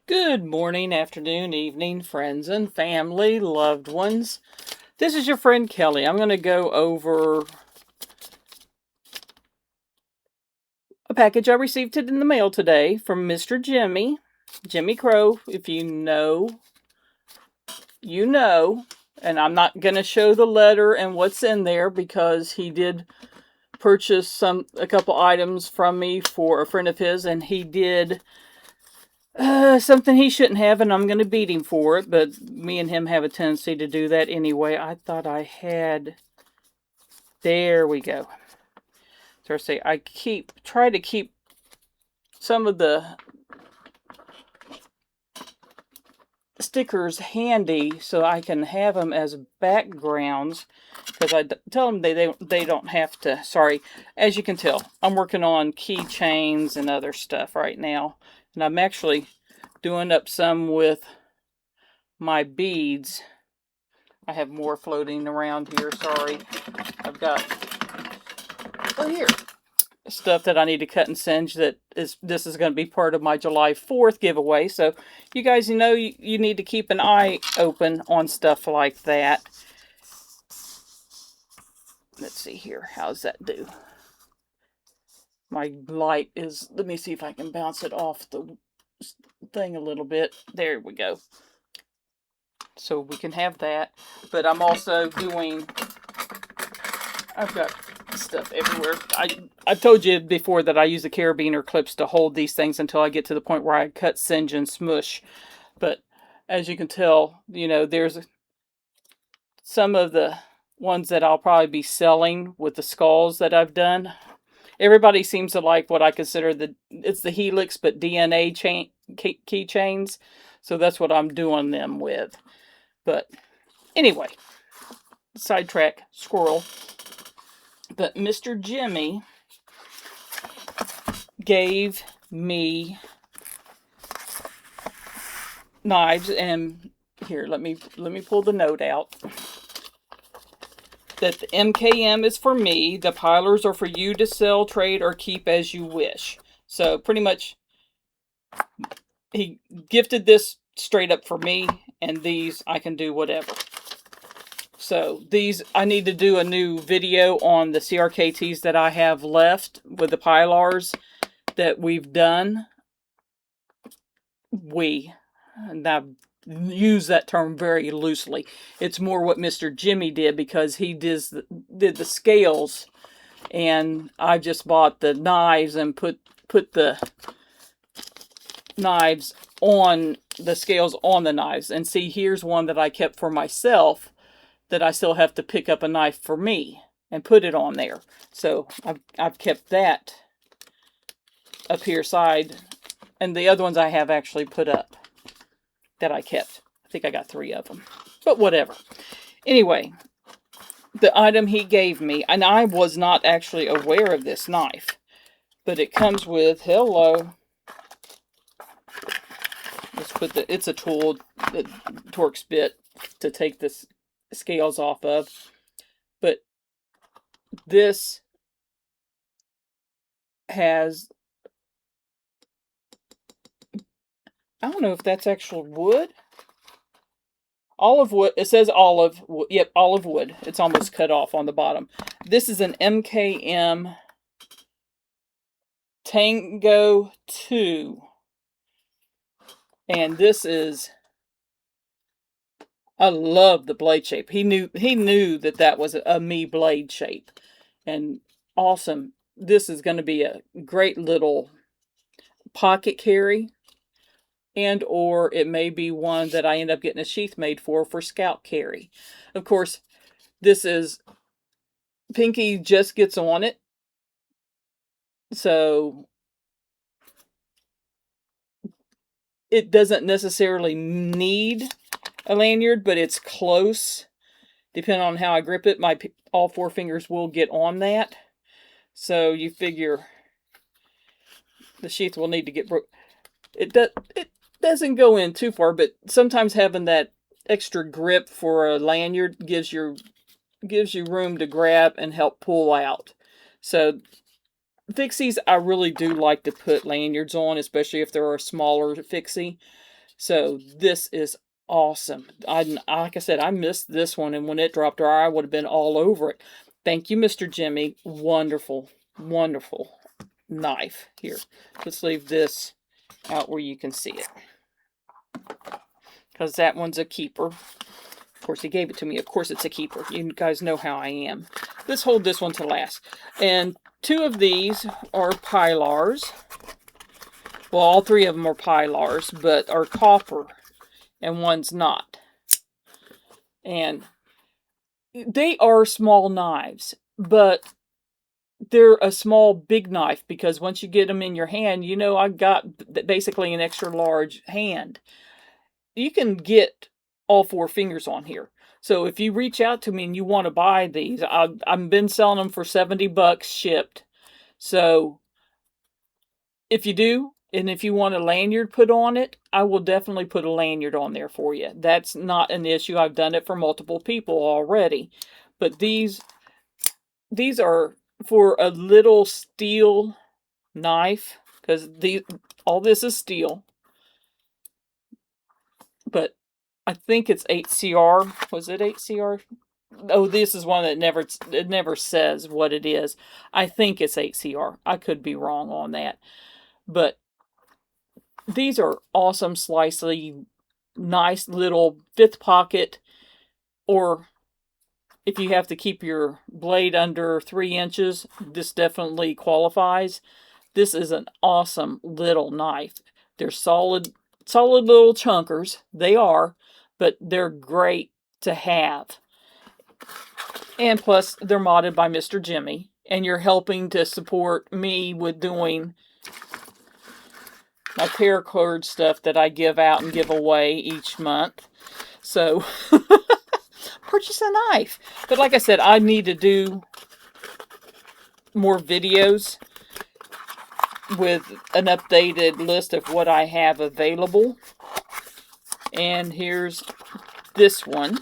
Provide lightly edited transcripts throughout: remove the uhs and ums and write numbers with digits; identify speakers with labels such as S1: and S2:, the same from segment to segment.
S1: Good morning, afternoon, evening, friends and family, loved ones. This is your friend Kelly. I'm going to go over a package I received in the mail today from Mr. Jimmie. Jimmy Crow, if you know, you know. And I'm not going to show the letter and what's in there because he did purchase a couple items from me for a friend of his, and he did something he shouldn't have, and I'm going to beat him for it, but me and him have a tendency to do that anyway. I thought I had... There we go. So I try to keep some of the stickers handy so I can have them as backgrounds, because I tell them they don't have to. Sorry, as you can tell, I'm working on keychains and other stuff right now, and I'm actually doing up some with my beads. I have more floating around here. Sorry, I've got here stuff that I need to cut and singe. This is going to be part of my July 4th giveaway. So you guys know you need to keep an eye open on stuff like that. Let's see here. How's that do? My light is... Let me see if I can bounce it off the thing a little bit. There we go. So we can have that. But I'm also doing... I've got stuff everywhere. I've told you before that I use the carabiner clips to hold these things until I get to the point where I cut, singe, and smush. But as you can tell, there's some of the ones that I'll probably be selling with the skulls that I've done. Everybody seems to like what I consider it's the Helix but DNA keychains. So that's what I'm doing them with. But anyway, sidetrack, squirrel. But Mr. Jimmie gave me knives, and here, let me pull the note out. That the MKM is for me, the pilers are for you to sell, trade, or keep as you wish. So pretty much he gifted this straight up for me, and these I can do whatever. So these, I need to do a new video on the CRKTs that I have left with the pilars that we've done. And I use that term very loosely. It's more what Mr. Jimmie did, because he did the scales, and I just bought the knives and put the knives on the scales on the knives. And see, here's one that I kept for myself that I still have to pick up a knife for me and put it on there. So I've kept that up here side, and the other ones I have actually put up that I kept. I think I got 3 of them, but whatever. Anyway, the item he gave me, and I was not actually aware of this knife, but it comes with, hello, let's put it's a tool, the Torx bit to take this scales off of. But this has, I don't know if that's actual wood. Olive wood. It says olive. Yep, olive wood. It's almost cut off on the bottom. This is an MKM Tango 2. And this is... I love the blade shape. He knew that was a me blade shape. And awesome. This is going to be a great little pocket carry. And or it may be one that I end up getting a sheath made for scout carry. Of course, this is... Pinky just gets on it. So it doesn't necessarily need a lanyard, but it's close. Depending on how I grip it, all 4 fingers will get on that. So you figure the sheath will need to get broke. It doesn't go in too far, but sometimes having that extra grip for a lanyard gives you room to grab and help pull out. So fixies, I really do like to put lanyards on, especially if they're a smaller fixie. So this is awesome. Like I said, I missed this one, and when it dropped, or I would have been all over it. Thank you, Mr. Jimmie. Wonderful, wonderful knife. Here, let's leave this out where you can see it, because that one's a keeper. Of course, he gave it to me. Of course, it's a keeper. You guys know how I am. Let's hold this one to last. And 2 of these are Pylars. Well, all 3 of them are Pylars, but are copper, and one's not. And they are small knives, but they're a small big knife, because once you get them in your hand, you know, I got basically an extra large hand. You can get all 4 fingers on here. So if you reach out to me and you want to buy these, I've been selling them for $70 shipped. So if you do, and if you want a lanyard put on it, I will definitely put a lanyard on there for you. That's not an issue. I've done it for multiple people already. But these are for a little steel knife, because all this is steel. But I think it's 8CR. Was it 8CR? Oh, this is one that never says what it is. I think it's 8CR. I could be wrong on that. But these are awesome, slicey, nice little 5th pocket, or if you have to keep your blade under 3 inches, this definitely qualifies. This is an awesome little knife. They're solid little chunkers. They are, but they're great to have. And plus, they're modded by Mr. Jimmie, and you're helping to support me with doing my paracord stuff that I give out and give away each month. So, purchase a knife. But like I said, I need to do more videos with an updated list of what I have available. And here's this one.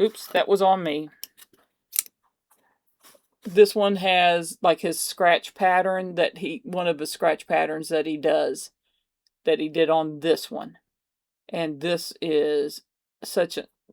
S1: Oops, that was on me. This one has like his scratch pattern one of the scratch patterns that he did on this one. And this is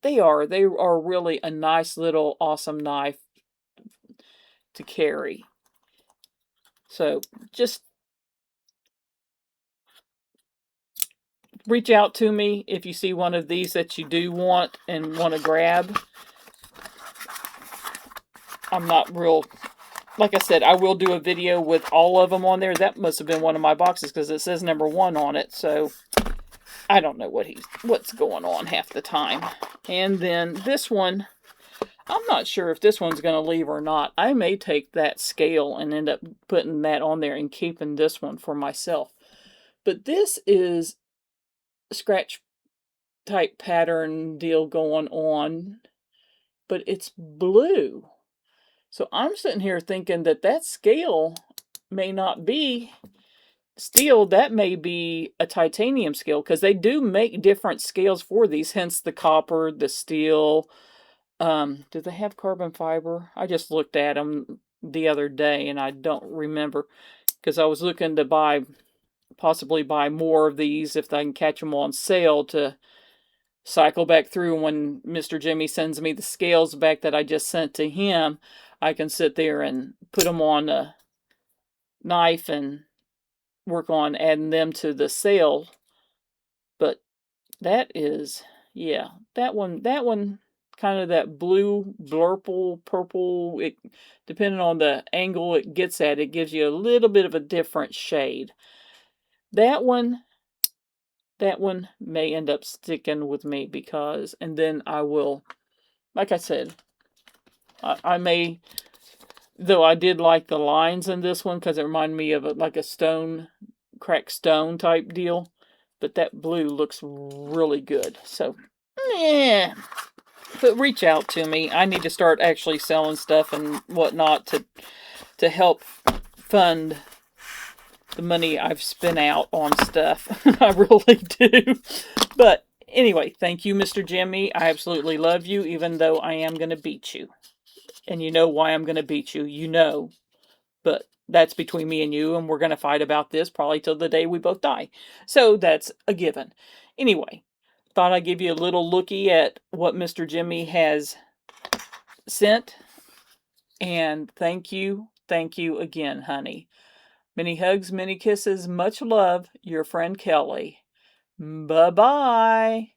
S1: they are really a nice little awesome knife to carry. So just reach out to me if you see one of these that you do want and want to grab. I'm not real, like I said, I will do a video with all of them on there. That must have been one of my boxes, because it says #1 on it. So I don't know what's going on half the time. And then this one, I'm not sure if this one's going to leave or not. I may take that scale and end up putting that on there and keeping this one for myself. But this is a scratch type pattern deal going on, but it's blue. So I'm sitting here thinking that scale may not be steel. That may be a titanium scale, because they do make different scales for these, hence the copper, the steel. Do they have carbon fiber? I just looked at them the other day and I don't remember, because I was looking to possibly buy more of these if I can catch them on sale, to cycle back through. When Mr. Jimmie sends me the scales back that I just sent to him, I can sit there and put them on a knife and work on adding them to the sale. But that is, yeah, that one kind of that blue, blurple, purple, depending on the angle it gets at, it gives you a little bit of a different shade. That one may end up sticking with me, because, and then I will, like I said, I may, though I did like the lines in this one, because it reminded me of like a cracked stone type deal. But that blue looks really good. So, yeah. But reach out to me. I need to start actually selling stuff and whatnot to help fund the money I've spent out on stuff. I really do. But anyway, thank you, Mr. Jimmie. I absolutely love you, even though I am going to beat you. And you know why I'm going to beat you. You know. But that's between me and you, and we're going to fight about this probably till the day we both die. So that's a given. Anyway, thought I'd give you a little looky at what Mr. Jimmie has sent. And thank you again, honey. Many hugs, many kisses, much love, your friend Kelly. Bye-bye.